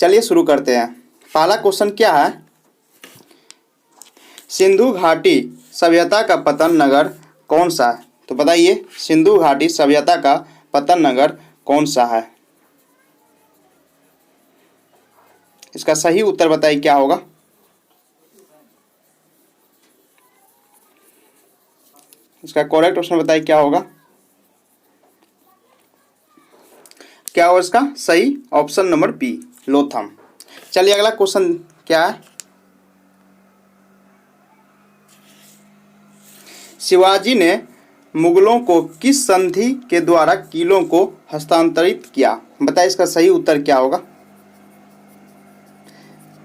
चलिए शुरू करते हैं। पहला क्वेश्चन क्या है, सिंधु घाटी सभ्यता का पतन नगर कौन सा है? तो बताइए सिंधु घाटी सभ्यता का पतन नगर कौन सा है? इसका सही उत्तर बताइए क्या होगा। इसका करेक्ट ऑप्शन बताइए क्या होगा। क्या होगा इसका सही? ऑप्शन नंबर बी, लोथम। चलिए अगला क्वेश्चन क्या है, शिवाजी ने मुगलों को किस संधि के द्वारा किलों को हस्तांतरित किया? बताइए इसका सही उत्तर क्या होगा।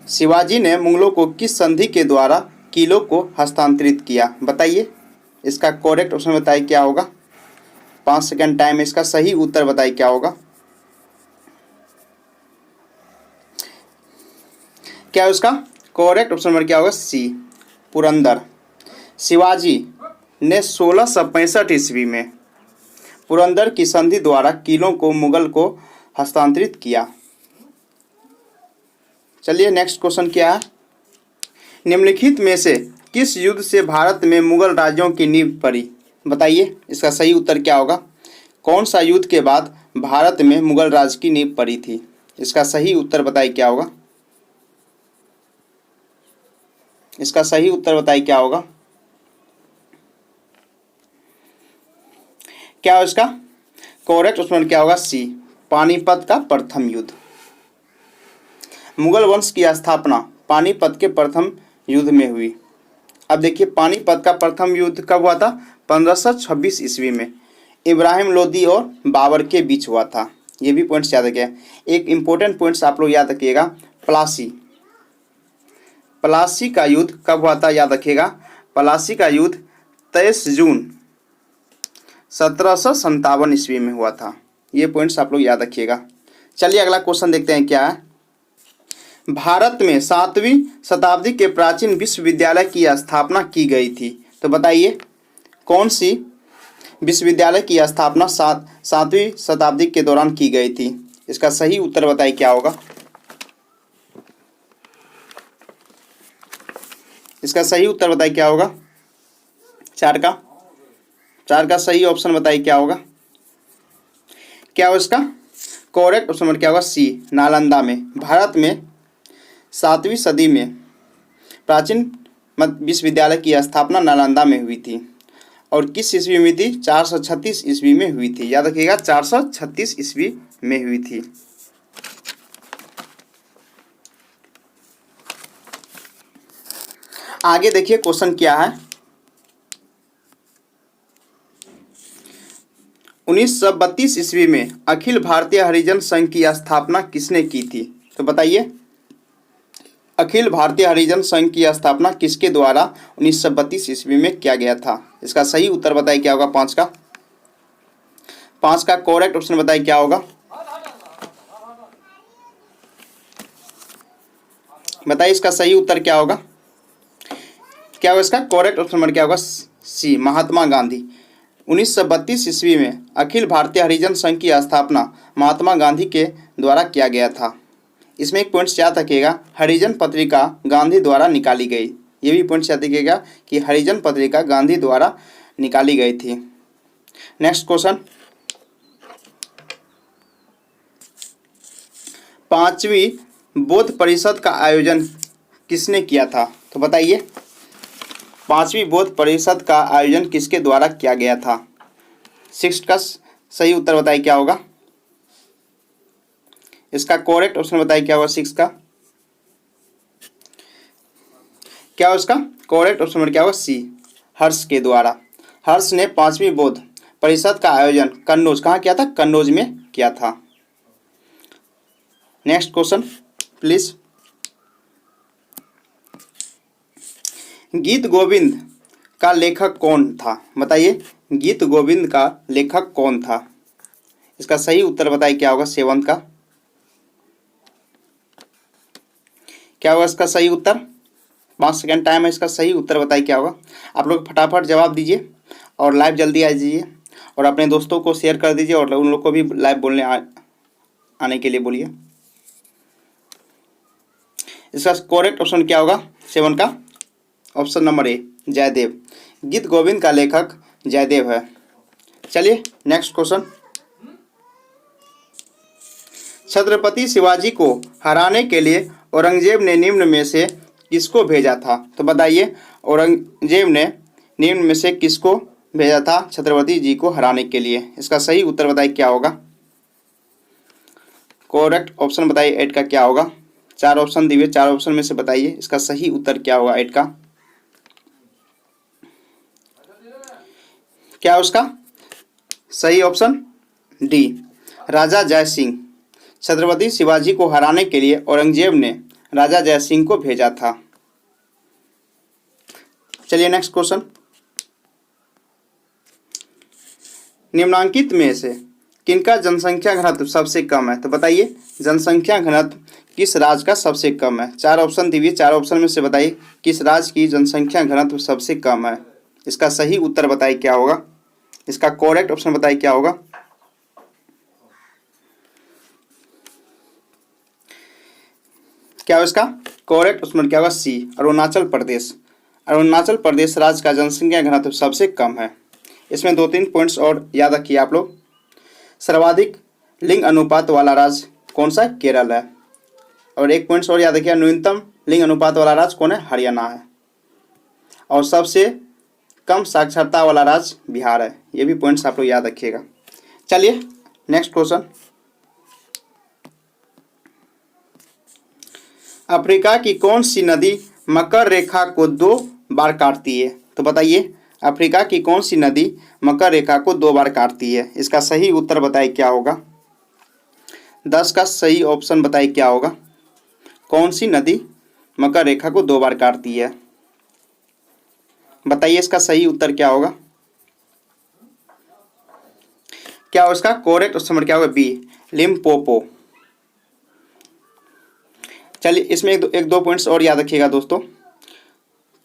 शिवाजी ने मुगलों को किस संधि के द्वारा किलों को हस्तांतरित किया? बताइए इसका करेक्ट ऑप्शन बताइए क्या होगा। 5 सेकंड टाइम है, इसका सही उत्तर बताइए क्या होगा। क्या उसका करेक्ट ऑप्शन नंबर क्या होगा? सी, पुरंदर। शिवाजी ने 1665 ईस्वी में पुरंदर की संधि द्वारा किलों को मुगल को हस्तांतरित किया। चलिए नेक्स्ट क्वेश्चन क्या है, निम्नलिखित में से किस युद्ध से भारत में मुगल राज्यों की नींव पड़ी? बताइए इसका सही उत्तर क्या होगा। कौन सा युद्ध के बाद भारत में मुगल राज्य की नींव पड़ी थी? इसका सही उत्तर बताइए क्या होगा। इसका सही उत्तर बताइए क्या होगा। क्या इसका करेक्ट ऑप्शन क्या होगा? सी, पानीपत का प्रथम युद्ध। मुगल वंश की स्थापना पानीपत के प्रथम युद्ध में हुई। अब देखिए पानीपत का प्रथम युद्ध कब हुआ था? 1526 ईस्वी में इब्राहिम लोदी और बाबर के बीच हुआ था। ये भी पॉइंट्स याद रखिए। एक इंपॉर्टेंट पॉइंट्स आप लोग याद रखिएगा, प्लासी का युद्ध कब हुआ था? याद रखिएगा, प्लासी का युद्ध 23 जून 1757 ईस्वी में हुआ था। ये पॉइंट्स आप लोग याद रखिएगा। चलिए अगला क्वेश्चन देखते हैं क्या है, भारत में 7वीं शताब्दी के प्राचीन विश्वविद्यालय की स्थापना की गई थी। तो बताइए कौन सी विश्वविद्यालय की स्थापना 7वीं शताब्दी के दौरान की गई थी? इसका सही उत्तर बताइए क्या होगा। इसका सही उत्तर बताइए क्या होगा। 4 का सही ऑप्शन बताइए क्या होगा। क्या हो इसका करेक्ट ऑप्शन क्या होगा? सी, नालंदा में। भारत में 7वीं सदी में प्राचीन विश्वविद्यालय की स्थापना नालंदा में हुई थी। और किस ईस्वी में हुई थी? 436 ईस्वी में हुई थी। याद रखिएगा 436 ईस्वी में हुई थी। आगे देखिए क्वेश्चन क्या है, 1932 ईस्वी में अखिल भारतीय हरिजन संघ की स्थापना किसने की थी? तो बताइए अखिल भारतीय हरिजन संघ की स्थापना किसके द्वारा 1932 ईस्वी में किया गया था? इसका सही उत्तर बताइए क्या होगा। 5 का करेक्ट ऑप्शन बताइए क्या होगा। बताइए इसका सही उत्तर क्या होगा। क्या होगा इसका करेक्ट ऑप्शन नंबर क्या होगा? सी, महात्मा गांधी। 1932 ईस्वी में अखिल भारतीय हरिजन संघ की स्थापना महात्मा गांधी के द्वारा किया गया था। इसमें एक पॉइंट्स याद रखिएगा, हरिजन पत्रिका गांधी द्वारा निकाली गई। ये भी पॉइंट्स याद रखिएगा कि हरिजन पत्रिका गांधी द्वारा निकाली गई थी। नेक्स्ट क्वेश्चन, 5वीं बौद्ध परिषद का आयोजन किसने किया था? तो बताइए 5वीं बौद्ध परिषद का आयोजन किसके द्वारा किया गया था? 6 का सही उत्तर बताइए क्या होगा। इसका करेक्ट ऑप्शन बताइए क्या होगा। 6 का क्या होगा इसका करेक्ट ऑप्शन क्या होगा? सी, हर्ष के द्वारा। हर्ष ने 5वीं बौद्ध परिषद का आयोजन कन्नौज, कहाँ किया था? कन्नौज में किया था। नेक्स्ट क्वेश्चन प्लीज, गीत गोविंद का लेखक कौन था? बताइए गीत गोविंद का लेखक कौन था? इसका सही उत्तर बताइए क्या होगा। 7 का क्या होगा इसका सही उत्तर। 5 सेकंड टाइम है, इसका सही उत्तर बताइए क्या होगा। आप लोग फटाफट जवाब दीजिए और लाइव जल्दी आ जाइए और अपने दोस्तों को शेयर कर दीजिए और उन लोग को भी लाइव बोलने आने के लिए बोलिए। इसका करेक्ट ऑप्शन क्या होगा 7 का ऑप्शन नंबर ए जयदेव। गीत गोविंद का लेखक जयदेव है। चलिए नेक्स्ट क्वेश्चन। छत्रपति शिवाजी को हराने के लिए औरंगजेब ने निम्न में से किसको भेजा था? तो बताइए औरंगजेब ने निम्न में से किसको भेजा था छत्रपति जी को हराने के लिए? इसका सही उत्तर बताइए क्या होगा। करेक्ट ऑप्शन बताइए 8 का क्या होगा। 4 ऑप्शन दिए, 4 ऑप्शन में से बताइए इसका सही उत्तर क्या होगा 8 का। क्या उसका सही ऑप्शन डी राजा जय सिंह। छत्रपति शिवाजी को हराने के लिए औरंगजेब ने राजा जय सिंह को भेजा था। चलिए नेक्स्ट क्वेश्चन। निम्नांकित में से किनका जनसंख्या घनत्व सबसे कम है? तो बताइए जनसंख्या घनत्व किस राज्य का सबसे कम है? 4 ऑप्शन दीजिए, 4 ऑप्शन में से बताइए किस राज्य की जनसंख्या घनत्व सबसे कम है। इसका सही उत्तर बताइए क्या होगा। इसका करेक्ट ऑप्शन बताइए क्या होगा। क्या इसका करेक्ट ऑप्शन क्या होगा सी अरुणाचल प्रदेश। अरुणाचल प्रदेश राज्य का जनसंख्या घनत्व सबसे कम है। इसमें 2-3 पॉइंट्स और याद रखिए आप लोग। सर्वाधिक लिंग अनुपात वाला राज्य कौन सा? केरल है। और 1 पॉइंट्स और याद रखिए, न्यूनतम लिंग अनुपात वाला राज्य कौन है? हरियाणा है। और सबसे कम साक्षरता वाला राज्य बिहार है। ये भी पॉइंट्स आप लोग याद रखिएगा। चलिए नेक्स्ट क्वेश्चन। अफ्रीका की कौन सी नदी मकर रेखा को 2 बार काटती है? तो बताइए अफ्रीका की कौन सी नदी मकर रेखा को 2 बार काटती है? इसका सही उत्तर बताइए क्या होगा। 10 का सही ऑप्शन बताइए क्या होगा। कौन सी नदी मकर रेखा को 2 बार काटती है? बताइए इसका सही उत्तर क्या होगा। क्या उसका करेक्ट ऑप्शन क्या होगा? B Limpopo. चलिए इसमें एक दो पॉइंट्स और याद रखिएगा दोस्तों।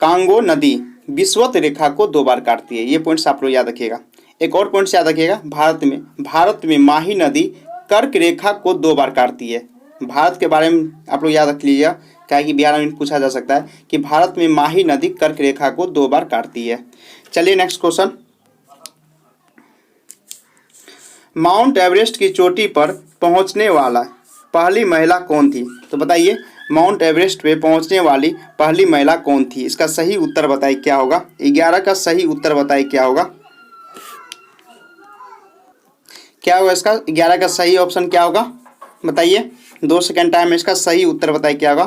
कांगो नदी विषुवत रेखा को 2 बार काटती है। ये पॉइंट्स आप लोग याद रखिएगा। एक और पॉइंट्स याद रखिएगा, भारत में माही नदी कर्क रेखा को 2 बार काटती है। भारत के बारे में आप लोग याद रख लीजिएगा, क्या कि बिहार में पूछा जा सकता है कि भारत में माही नदी कर्क रेखा को 2 बार काटती है। चलिए नेक्स्ट क्वेश्चन। माउंट एवरेस्ट की चोटी पर पहुंचने वाला पहली महिला कौन थी? तो बताइए माउंट एवरेस्ट पे पहुंचने वाली पहली महिला कौन थी? इसका सही उत्तर बताइए क्या होगा। 11 का सही उत्तर बताइए क्या होगा। क्या होगा इसका 11 का सही ऑप्शन क्या होगा बताइए। 2 सेकेंड टाइम में इसका सही उत्तर बताइए क्या होगा।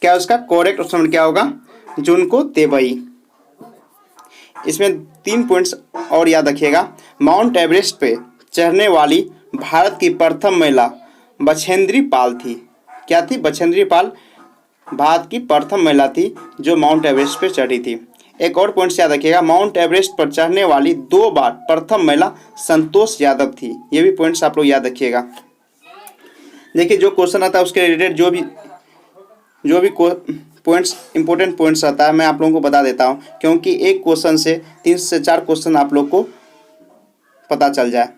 क्या उसका करेक्ट ऑप्शन क्या होगा? जुनको तेबई। इसमें 3 पॉइंट्स और याद रखिएगा। माउंट एवरेस्ट पे चढ़ने वाली भारत की प्रथम महिला बछेंद्री पाल थी। क्या थी? बछेंद्री पाल भारत की प्रथम महिला थी जो माउंट एवरेस्ट पे चढ़ी थी। एक और पॉइंट याद रखिएगा, माउंट एवरेस्ट पर चढ़ने वाली 2 बार प्रथम महिला संतोष यादव थी। ये भी पॉइंट्स आप लोग याद रखिएगा। देखिए जो क्वेश्चन आता है उसके रिलेटेड जो भी पॉइंट्स इंपॉर्टेंट पॉइंट्स आता है मैं आप लोगों को बता देता हूँ, क्योंकि एक क्वेश्चन से 3 से 4 क्वेश्चन आप लोग को पता चल जाए।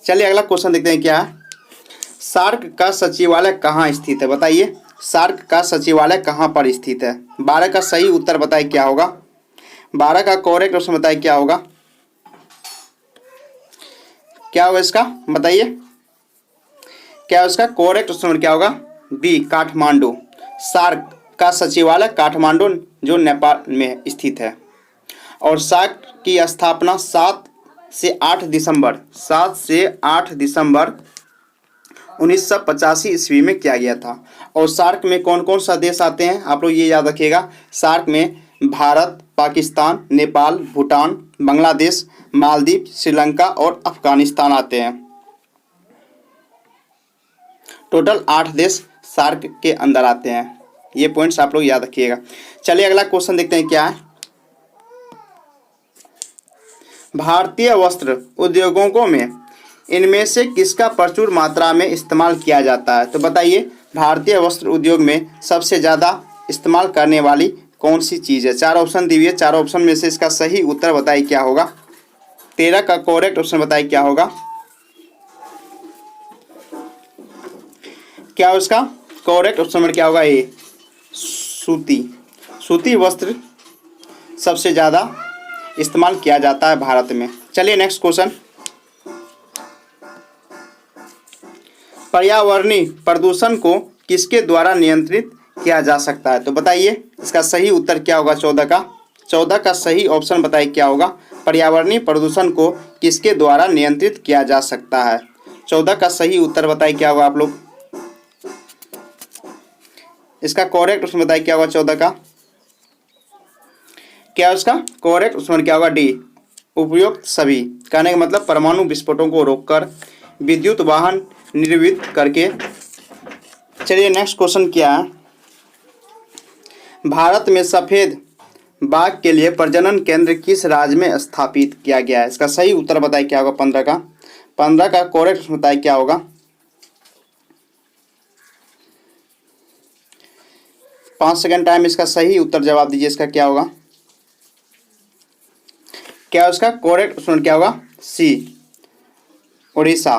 चलिए अगला क्वेश्चन देखते हैं क्या है। सार्क का सचिवालय कहाँ स्थित है? बताइए सार्क का सचिवालय कहाँ पर स्थित है? 12 का सही उत्तर बताइए क्या होगा। 12 का करेक्ट ऑप्शन बताइए क्या होगा। क्या होगा इसका बताइए। क्या उसका करेक्ट ऑप्शन क्या होगा? बी काठमांडू। सार्क का सचिवालय काठमांडू जो नेपाल में स्थित है। और सार्क की स्थापना 7 से 8 दिसंबर 1985 ईस्वी में किया गया था। और सार्क में कौन कौन सा देश आते हैं आप लोग ये याद रखिएगा। सार्क में भारत, पाकिस्तान, नेपाल, भूटान, बांग्लादेश, मालदीव, श्रीलंका और अफगानिस्तान आते हैं। टोटल 8 देश सार्क के अंदर आते हैं। ये पॉइंट्स आप लोग याद रखिएगा। चलिए अगला क्वेश्चन देखते हैं क्या है। भारतीय वस्त्र उद्योगों में इनमें से किसका प्रचुर मात्रा में इस्तेमाल किया जाता है? तो बताइए भारतीय वस्त्र उद्योग में सबसे ज़्यादा इस्तेमाल करने वाली कौन सी चीज़ है? 4 ऑप्शन दीजिए, 4 ऑप्शन में से इसका सही उत्तर बताइए क्या होगा। 13 का करेक्ट ऑप्शन बताइए क्या होगा। क्या उसका करेक्ट ऑप्शन नंबर क्या होगा? ए सूती। सूती वस्त्र सबसे ज़्यादा इस्तेमाल किया जाता है भारत में। चलिए नेक्स्ट क्वेश्चन। पर्यावरणीय प्रदूषण को किसके द्वारा नियंत्रित किया जा सकता है? तो बताइए इसका सही उत्तर क्या होगा? 14 का सही ऑप्शन बताइए क्या होगा? पर्यावरणीय प्रदूषण को किसके द्वारा नियंत्रित किया जा सकता है? 14 का सही उत्तर बताइए क्या होगा आप लोग? इसका करेक्ट ऑप्शन बताइए क्या होगा? 14 का क्या उसका करेक्ट ऑप्शन क्या होगा? डी उपयुक्त सभी। कहने का मतलब परमाणु विस्फोटों को रोककर, विद्युत वाहन निर्मित करके। चलिए नेक्स्ट क्वेश्चन क्या है? भारत में सफेद बाघ के लिए प्रजनन केंद्र किस राज्य में स्थापित किया गया है? इसका सही उत्तर बताइए क्या होगा? 15 का करेक्ट बताइए क्या होगा? 5 सेकंड टाइम, इसका सही उत्तर जवाब दीजिए। इसका क्या होगा? क्या उसका करेक्ट ऑप्शन क्या होगा? सी उड़ीसा।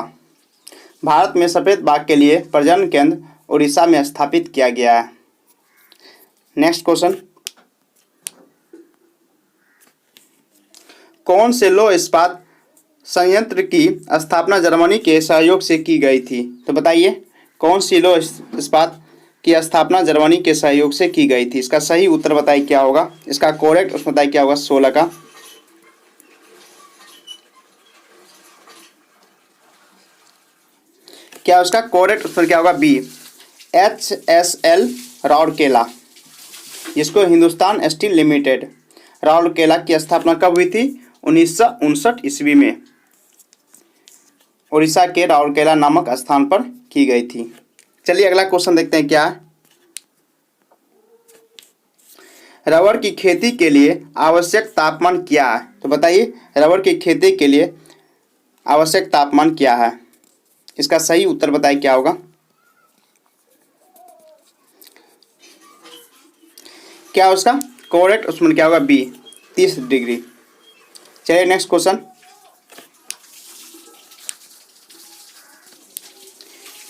भारत में सफेद बाघ के लिए प्रजनन केंद्र उड़ीसा में स्थापित किया गया है। Next question. कौन से लौह इस्पात संयंत्र की स्थापना जर्मनी के सहयोग से की गई थी? तो बताइए कौन सी लौह इस्पात की स्थापना जर्मनी के सहयोग से की गई थी? इसका सही उत्तर बताइए क्या होगा? इसका करेक्ट उत्तर बताइए क्या होगा? 16 का क्या उसका करेक्ट उत्तर क्या होगा? बी HSL राउरकेला, जिसको हिंदुस्तान स्टील लिमिटेड राउरकेला की स्थापना कब हुई थी? 1959 ईस्वी में उड़ीसा के राउरकेला नामक स्थान पर की गई थी। चलिए अगला क्वेश्चन देखते हैं क्या है। रबर की खेती के लिए आवश्यक तापमान क्या है? तो बताइए रबर की खेती के लिए आवश्यक तापमान क्या है? इसका सही उत्तर बताइए क्या होगा? क्या उसका करेक्ट उसमें क्या होगा? B 30 degree. चलिए नेक्स्ट क्वेश्चन।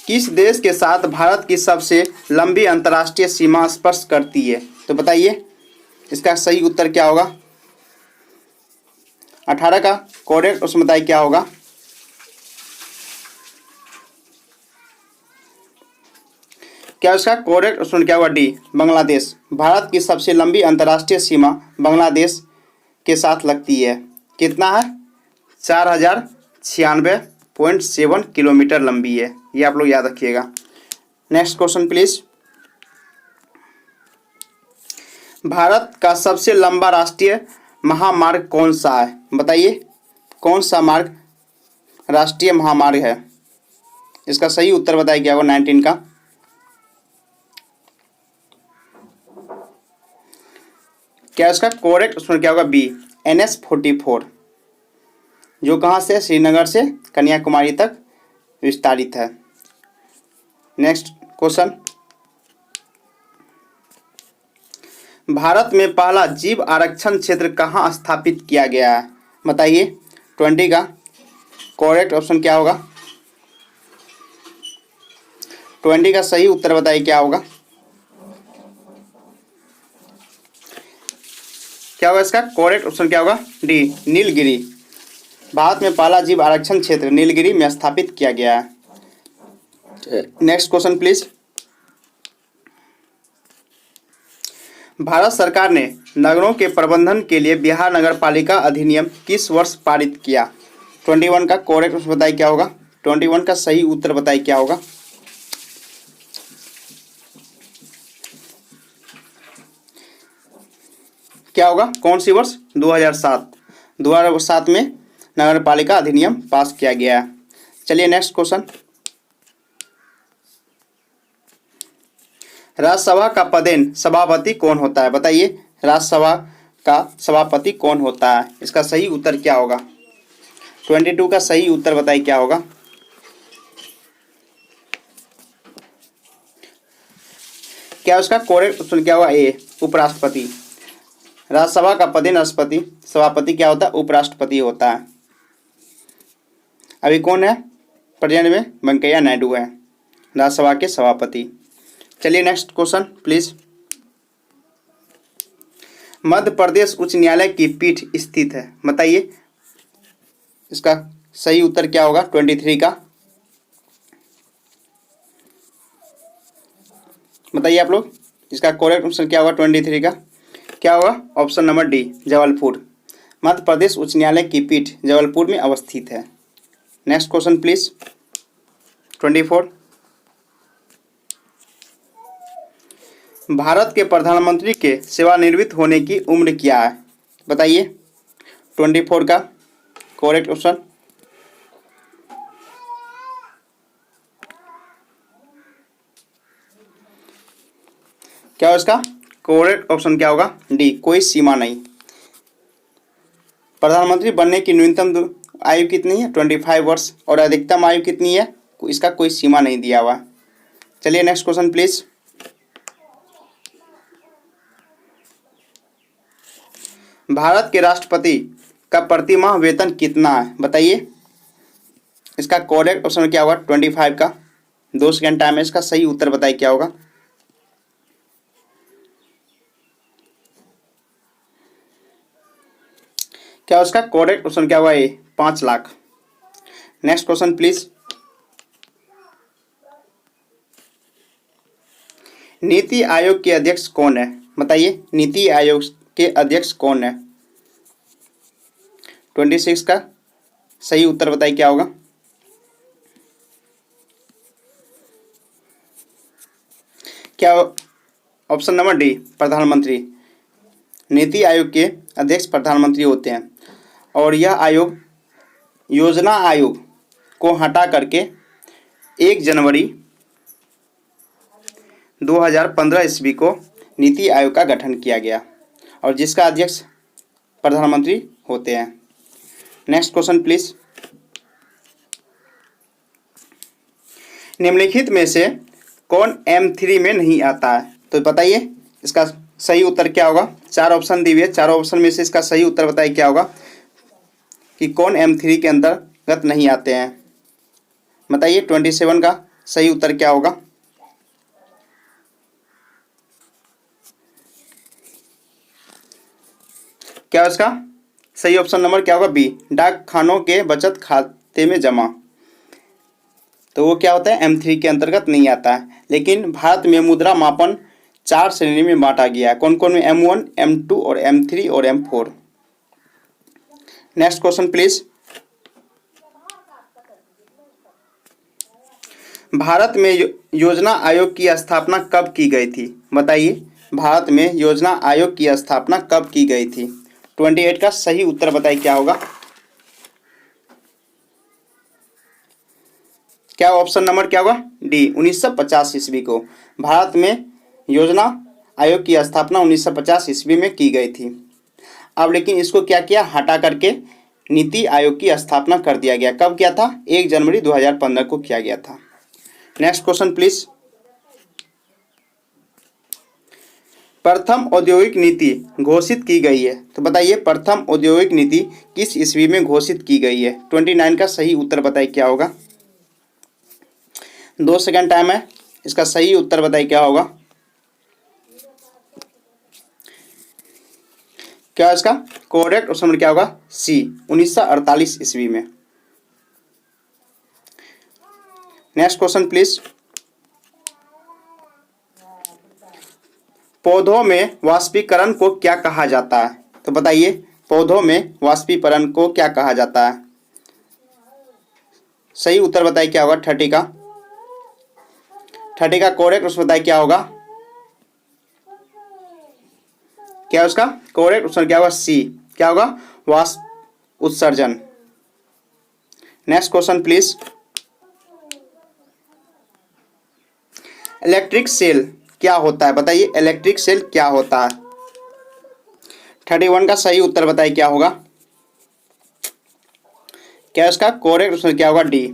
किस देश के साथ भारत की सबसे लंबी अंतर्राष्ट्रीय सीमा स्पर्श करती है? तो बताइए इसका सही उत्तर क्या होगा? 18 का करेक्ट उसमें बताइए क्या होगा? क्या उसका करेक्ट ऑप्शन क्या होगा? डी बांग्लादेश। भारत की सबसे लंबी अंतर्राष्ट्रीय सीमा बांग्लादेश के साथ लगती है। कितना है? 4096.7 किलोमीटर लंबी है। ये आप लोग याद रखिएगा। Next question please. भारत का सबसे लंबा राष्ट्रीय महामार्ग कौन सा है? बताइए कौन सा मार्ग राष्ट्रीय महामार्ग है? इसका सही उत्तर बताइए क्या होगा? 19 का क्या इसका करेक्ट उसमें क्या होगा? बी NH-44, जो कहाँ से? श्रीनगर से कन्याकुमारी तक विस्तारित है। Next question. भारत में पहला जीव आरक्षण क्षेत्र कहाँ स्थापित किया गया है? बताइए 20 का करेक्ट ऑप्शन क्या होगा? 20 का सही उत्तर बताइए क्या होगा? क्या होगा इसका करेक्ट ऑप्शन क्या होगा? डी नीलगिरी। भारत में पहला जीव आरक्षण क्षेत्र नीलगिरी में स्थापित किया गया है। Next question please. भारत सरकार ने नगरों के प्रबंधन के लिए बिहार नगर पालिका अधिनियम किस वर्ष पारित किया? 21 का करेक्ट ऑप्शन बताइए क्या होगा? 21 का सही उत्तर बताइए क्या होगा? क्या होगा? कौन सी वर्ष? 2007। 2007 में नगर पालिका अधिनियम पास किया गया है। चलिए नेक्स्ट क्वेश्चन। राज्यसभा का पदेन सभापति कौन होता है? बताइए राज्यसभा का सभापति कौन होता है? इसका सही उत्तर क्या होगा? 22 का सही उत्तर बताइए क्या होगा? क्या उसका करेक्ट ऑप्शन क्या होगा? ए उपराष्ट्रपति। राज्यसभा का पदेन राष्ट्रपति, सभापति क्या होता है? उपराष्ट्रपति होता है। अभी कौन है प्रेजेंट में? वेंकैया नायडू है राज्यसभा के सभापति। चलिए next question please. Madhya Pradesh उच्च न्यायालय की पीठ स्थित है, बताइए इसका सही उत्तर क्या होगा 23 का। बताइए आप लोग इसका करेक्ट ऑप्शन क्या होगा 23 का। क्या होगा option number D Jabalpur. Madhya Pradesh उच्च न्यायालय की पीठ जबलपुर में अवस्थित है। Next question please 24। भारत के प्रधानमंत्री के सेवानिवृत्त होने की उम्र क्या है, बताइए 24 का करेक्ट ऑप्शन। क्या होगा इसका करेक्ट ऑप्शन क्या होगा डी कोई सीमा नहीं। प्रधानमंत्री बनने की न्यूनतम आयु कितनी है 25 वर्ष और अधिकतम आयु कितनी है, इसका कोई सीमा नहीं दिया हुआ। चलिए नेक्स्ट क्वेश्चन प्लीज। भारत के राष्ट्रपति का प्रति माह वेतन कितना है, बताइए इसका करेक्ट ऑप्शन क्या होगा 25 का। 2 सेकेंड टाइम है, इसका सही उत्तर बताइए क्या होगा। क्या उसका करेक्ट ऑप्शन क्या होगा, 5 lakh. Next question please. NITI Aayog के अध्यक्ष कौन है, बताइए नीति आयोग के अध्यक्ष कौन है। 26 का सही उत्तर बताइए क्या होगा। क्या ऑप्शन नंबर डी प्रधानमंत्री। नीति आयोग के अध्यक्ष प्रधानमंत्री होते हैं और यह आयोग योजना आयोग को हटा करके 1 जनवरी 2015 ईस्वी को नीति आयोग का गठन किया गया और जिसका अध्यक्ष प्रधानमंत्री होते हैं। Next question please. निम्नलिखित में से कौन M3 में नहीं आता है, तो बताइए इसका सही उत्तर क्या होगा। 4 ऑप्शन दिए हुए, चारों ऑप्शन में से इसका सही उत्तर बताइए क्या होगा कि कौन M3 के अंतर्गत नहीं आते हैं। बताइए 27 का सही उत्तर क्या होगा। क्या इसका सही ऑप्शन नंबर क्या होगा बी डाक खानों के बचत खाते में जमा। तो वो क्या होता है M3 के अंतर्गत नहीं आता है। लेकिन भारत में मुद्रा मापन 4 श्रेणी में बांटा गया है। कौन कौन में M1, M2 और M3 और M4। Next question please. Bharat में योजना आयोग की स्थापना कब की गई थी, बताइए भारत में योजना आयोग की स्थापना कब की गई थी। 28 का सही उत्तर बताइए क्या होगा। क्या ऑप्शन नंबर क्या होगा डी 1950 ईस्वी को। भारत में योजना आयोग की स्थापना 1950 ईस्वी में की गई थी। अब लेकिन इसको क्या किया हटा करके नीति आयोग की स्थापना कर दिया गया। कब किया था 1 जनवरी 2015 को किया गया था। Next question please. प्रथम औद्योगिक नीति घोषित की गई है, तो बताइए प्रथम औद्योगिक नीति किस ईस्वी में घोषित की गई है। 29 का सही उत्तर बताइए क्या होगा। 2 सेकंड टाइम है, इसका सही उत्तर बताइए क्या होगा। क्या इसका करेक्ट ऑप्शन क्या होगा सी 1948 ईस्वी में। Next question please. पौधों में वाष्पीकरण को क्या कहा जाता है, तो बताइए पौधों में वाष्पीकरण को क्या कहा जाता है। सही उत्तर बताइए क्या होगा 30 का। 30 का करेक्ट उत्तर बताइए क्या होगा। क्या उसका करेक्ट उत्तर क्या होगा सी क्या होगा वाष्प उत्सर्जन। Next question please. Electric cell क्या होता है, बताइए इलेक्ट्रिक सेल क्या होता है। 31 का सही उत्तर बताइए क्या होगा। क्या इसका करेक्ट उत्तर क्या होगा डी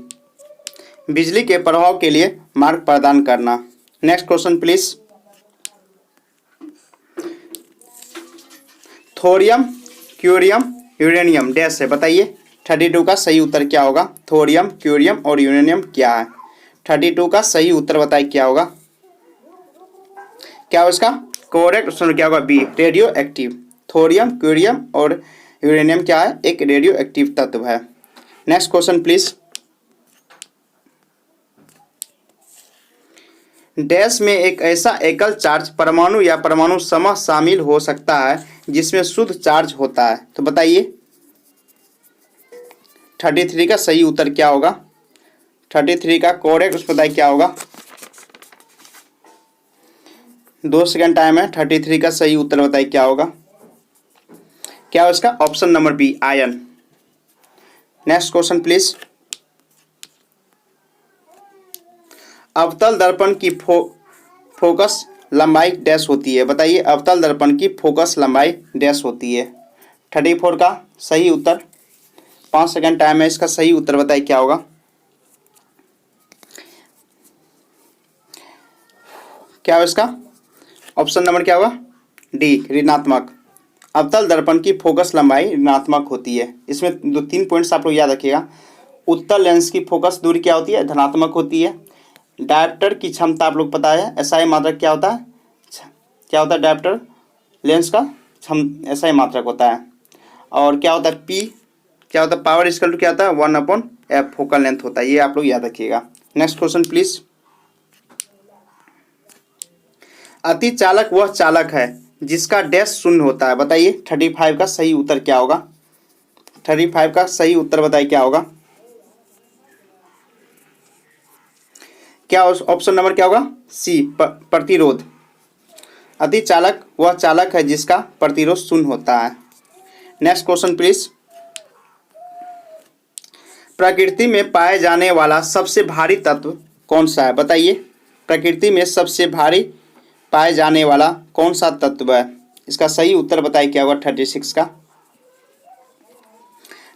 बिजली के प्रभाव के लिए मार्ग प्रदान करना। Next question please. Thorium curium uranium dash है, बताइए 32 का सही उत्तर क्या होगा। थोरियम क्यूरियम और यूरेनियम क्या है। 32 का सही उत्तर बताइए क्या होगा। क्या होगा इसका करेक्ट ऑप्शन क्या होगा B radioactive. Thorium, curium और यूरेनियम क्या है, एक रेडियो एक्टिव तत्व है। Next question please. डैश में एक ऐसा एकल चार्ज परमाणु या परमाणु समूह शामिल हो सकता है जिसमें शुद्ध चार्ज होता है, तो बताइए 33 का सही उत्तर क्या होगा। 33 का करेक्ट उत्तर बताइए क्या होगा। 2 सेकंड टाइम है। 33 का सही उत्तर बताइए क्या होगा। क्या हो इसका option number B ion. Next question please. अवतल दर्पण की फोकस लंबाई डैश होती है, बताइए अवतल दर्पण की फोकस लंबाई डैश होती है। 34 का सही उत्तर। 5 सेकंड टाइम है, इसका सही उत्तर बताइए क्या होगा। क्या हो इसका ऑप्शन नंबर क्या होगा डी ऋणात्मक। अवतल दर्पण की फोकस लंबाई ऋणात्मक होती है। इसमें 2-3 पॉइंट्स आप लोग याद रखिएगा। उत्तल लेंस की फोकस दूरी क्या होती है, धनात्मक होती है। डायप्टर की क्षमता आप लोग पता है, एसआई मात्रक क्या होता है, क्या होता है डायप्टर लेंस का एसआई मात्रक होता है। और क्या होता है पी, क्या होता है पावर इक्वल टू क्या होता है 1/f फोकल लेंथ होता है। ये आप लोग याद रखिएगा। Next question please. अति चालक वह चालक है जिसका डैश शून्य होता है, बताइए 35 का सही उत्तर क्या होगा। 35 का सही उत्तर बताइए क्या होगा। क्या ऑप्शन नंबर क्या होगा सी प्रतिरोध। अति चालक वह चालक है जिसका प्रतिरोध शून्य होता है। Next question please. प्रकृति में पाए जाने वाला सबसे भारी तत्व कौन सा है, बताइए प्रकृति में सबसे भारी पाए जाने वाला कौन सा तत्व है। इसका सही उत्तर बताइए क्या होगा। 36 का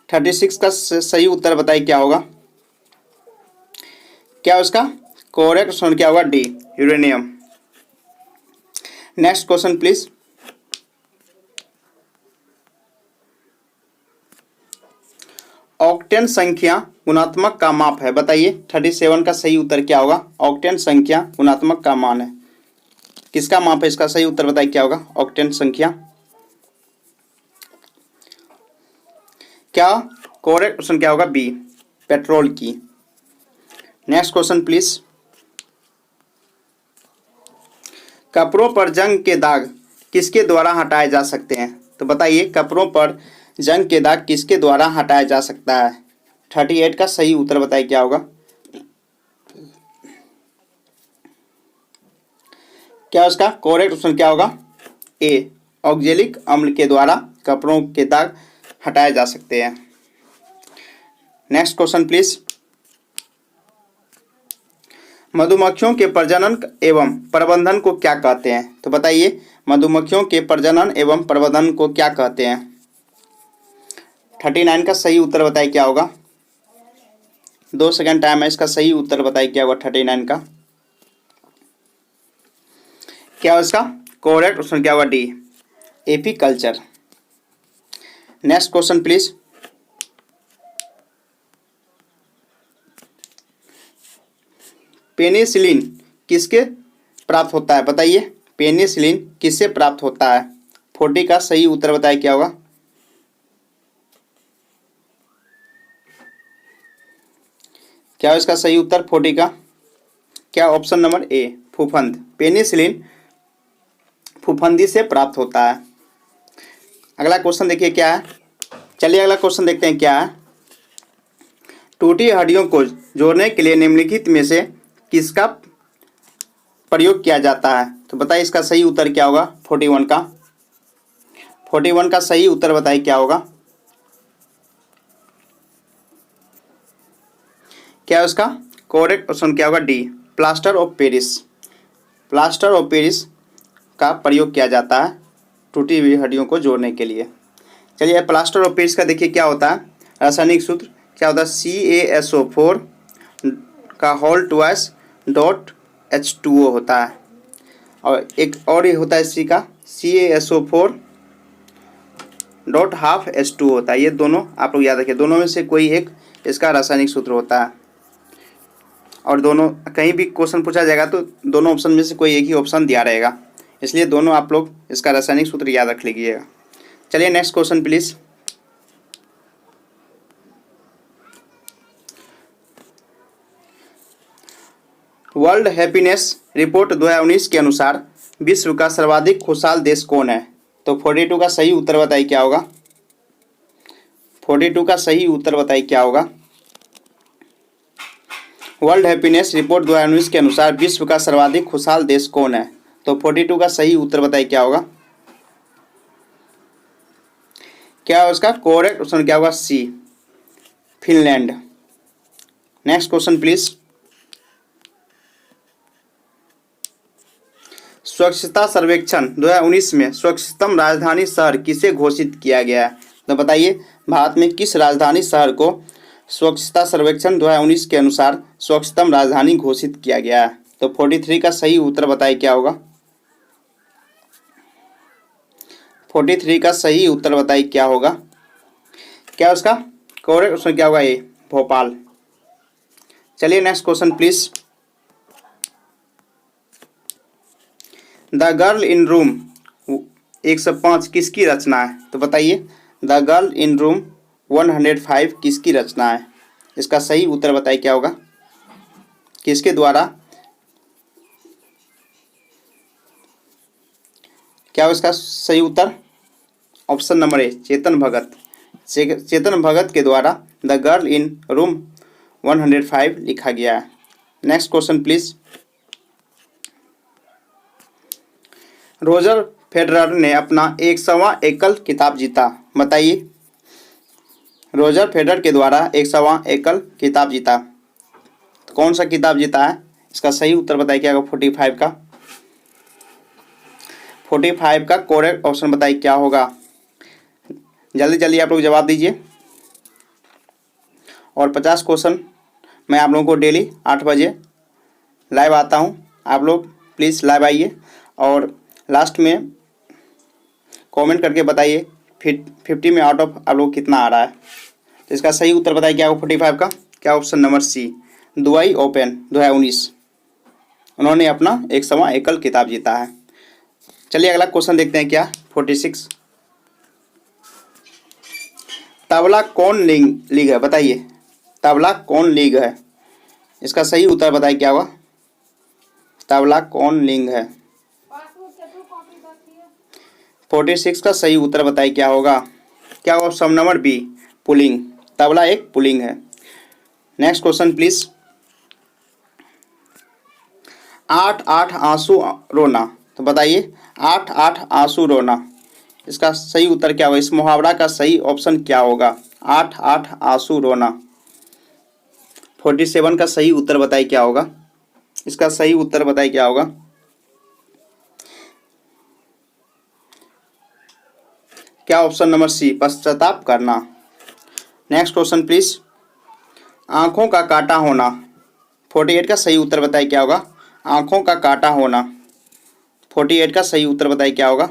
36 का सही उत्तर बताइए क्या होगा। क्या उसका करेक्ट ऑप्शन क्या होगा D uranium. Next question please. Octane संख्या गुणात्मक का माप है, बताइए 37 का सही उत्तर क्या होगा। ऑक्टेन संख्या गुणात्मक का मान है, किसका माप है, इसका सही उत्तर बताइए क्या होगा। ऑक्टेन संख्या क्या करेक्ट ऑप्शन क्या होगा बी पेट्रोल की। Next question please. कपड़ों पर जंग के दाग किसके द्वारा हटाए जा सकते हैं, तो बताइए कपड़ों पर जंग के दाग किसके द्वारा हटाया जा सकता है। 38 का सही उत्तर बताइए क्या होगा। क्या उसका करेक्ट ऑप्शन क्या होगा ए ऑक्जेलिक अम्ल के द्वारा कपड़ों के दाग हटाए जा सकते हैं। Next question please. मधुमक्खियों के प्रजनन एवं प्रबंधन को क्या कहते हैं, तो बताइए मधुमक्खियों के प्रजनन एवं प्रबंधन को क्या कहते हैं। 39 का सही उत्तर बताइए क्या होगा। 2 सेकंड टाइम है, इसका सही उत्तर बताइए क्या होगा। 39 का क्या होगा इसका करेक्ट ऑप्शन क्या होगा D apiculture. Next question please. Penicillin किसके प्राप्त होता है, बताइए पेनिसिलिन किससे प्राप्त होता है। 40 का सही उत्तर बताइए क्या होगा। क्या है इसका सही उत्तर 40 का। क्या ऑप्शन नंबर ए फूफंद। पेनिसिलिन फूफंदी से प्राप्त होता है। अगला क्वेश्चन देखिए क्या है। चलिए अगला क्वेश्चन देखते हैं क्या है। टूटी हड्डियों को जोड़ने के लिए निम्नलिखित में से किसका प्रयोग किया जाता है, तो बताइए इसका सही उत्तर क्या होगा। 41 का 41 का सही उत्तर बताइए क्या होगा। क्या है उसका करेक्ट ऑप्शन क्या होगा D plaster of Paris. Plaster of Paris का प्रयोग किया जाता है टूटी हुई हड्डियों को जोड़ने के लिए। चलिए प्लास्टर ऑफ पेरिस का देखिए क्या होता है। रासायनिक सूत्र क्या होता है CaSO4 का होल ट्वाइस डॉट H2O होता है, और एक और ये होता है सी का CaSO4 डॉट हाफ H2O होता है। ये दोनों आप लोग याद रखिए, दोनों में से कोई एक इसका रासायनिक सूत्र होता है। और दोनों कहीं भी क्वेश्चन पूछा जाएगा तो दोनों ऑप्शन में से कोई एक ही ऑप्शन दिया रहेगा। इसलिए दोनों आप लोग इसका रासायनिक सूत्र याद रख लीजिएगा। चलिए next question please. World happiness report 2019 के अनुसार विश्व का सर्वाधिक खुशहाल देश कौन है? तो 42 का सही उत्तर बताइए क्या होगा। 42 का सही उत्तर बताइए क्या होगा। वर्ल्ड हैप्पीनेस रिपोर्ट 2019 के अनुसार विश्व का सर्वाधिक खुशहाल देश कौन है? तो 42 का सही उत्तर बताइए क्या होगा। क्या है उसका करेक्ट ऑप्शन क्या होगा? सी, फिनलैंड। Next question please. स्वच्छता सर्वेक्षण 2019 में स्वच्छतम राजधानी शहर किसे घोषित किया गया है? तो बताइए भारत में किस राजधानी शहर को स्वच्छता सर्वेक्षण 2019 के अनुसार स्वच्छतम राजधानी घोषित किया गया है? तो 43 का सही उत्तर बताइए क्या होगा। 43 का सही उत्तर बताइए क्या होगा। क्या उसका करेक्ट ऑप्शन क्या होगा? ए, भोपाल। चलिए next question please. The girl in room 105 किसकी रचना है? तो बताइए द गर्ल इन रूम 105 किसकी रचना है? इसका सही उत्तर बताइए क्या होगा। किसके द्वारा? क्या इसका सही उत्तर? Option number A, Chetan Bhagat. Chetan Bhagat के द्वारा द गर्ल इन रूम 105 लिखा गया है। Next question please. Roger Federer ने अपना 100वां एकल खिताब जीता। बताइए रोजर फेडरर के द्वारा 100वां एकल खिताब जीता, तो कौन सा खिताब जीता है? इसका सही उत्तर बताइए क्या होगा। 45 का करेक्ट ऑप्शन बताइए क्या होगा। जल्दी जल्दी आप लोग जवाब दीजिए। और 50 क्वेश्चन मैं आप लोगों को डेली 8 बजे लाइव आता हूँ। आप लोग प्लीज़ लाइव आइए और लास्ट में कमेंट करके बताइए 50 में आउट ऑफ आप लोग कितना आ रहा है। तो इसका सही उत्तर बताइए क्या होगा 45 का। क्या option number C, Dubai open 2019 उन्होंने अपना 100वां एकल खिताब जीता है। चलिए अगला क्वेश्चन देखते हैं क्या 46। तबला कौन लीग है? बताइए तबला कौन लीग है? इसका सही उत्तर बताइए क्या होगा। तबला कौन लीग है? 46 का सही उत्तर बताइए क्या होगा। क्या होगा ऑप्शन नंबर बी, पुलिंग। तबला एक पुलिंग है। Next question please. 8 आंसू रोना, तो बताइए 8 आंसू रोना, इसका सही उत्तर क्या होगा। इस मुहावरा का सही ऑप्शन क्या होगा। 8 आंसू रोना। 47 का सही उत्तर बताइए क्या होगा। इसका सही उत्तर बताइए क्या होगा। क्या ऑप्शन नंबर सी, पश्चाताप करना। Next question please. आंखों का काटा होना, 48 का सही उत्तर बताइए क्या होगा। आंखों का काटा होना, 48 का सही उत्तर बताइए क्या होगा।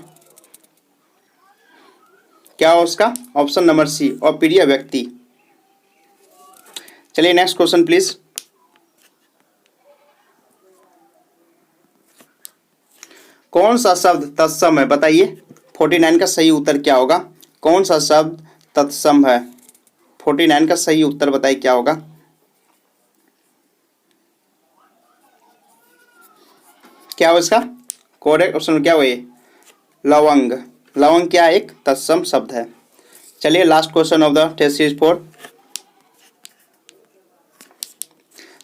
क्या हो उसका ऑप्शन नंबर सी, अप्रिय व्यक्ति। चलिए नेक्स्ट क्वेश्चन प्लीज। कौन सा शब्द तत्सम है? बताइए 49 का सही उत्तर क्या होगा। कौन सा शब्द तत्सम है? 49 का सही उत्तर बताइए क्या होगा। क्या हो इसका करेक्ट ऑप्शन क्या हो? लवंग। लवंग क्या एक तत्सम शब्द है। चलिए last question of the test series 4।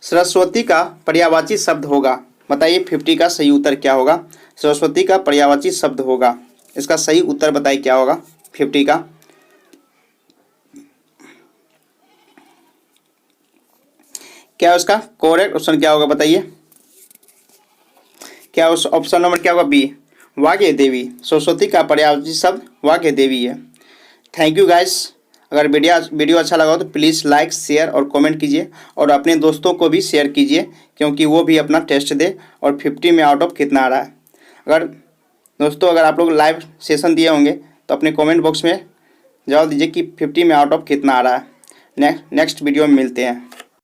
Saraswati का पर्यायवाची शब्द होगा। बताइए 50 का सही उत्तर क्या होगा। सरस्वती का पर्यायवाची शब्द होगा, इसका सही उत्तर बताइए क्या होगा 50 का। क्या उसका करेक्ट ऑप्शन क्या होगा बताइए। क्या उस ऑप्शन नंबर क्या होगा बी, वाग्य देवी। सरस्वती का पर्यायवाची शब्द वाग्य देवी है। Thank you guys. अगर वीडियो अच्छा लगा हो तो प्लीज़ लाइक शेयर और कमेंट कीजिए और अपने दोस्तों को भी शेयर कीजिए, क्योंकि वो भी अपना टेस्ट दे और 50 में आउट ऑफ कितना आ रहा है। अगर आप लोग लाइव सेशन दिए होंगे तो अपने कमेंट बॉक्स में जवाब दीजिए कि 50 में आउट ऑफ कितना आ रहा है। नेक्स्ट वीडियो में मिलते हैं।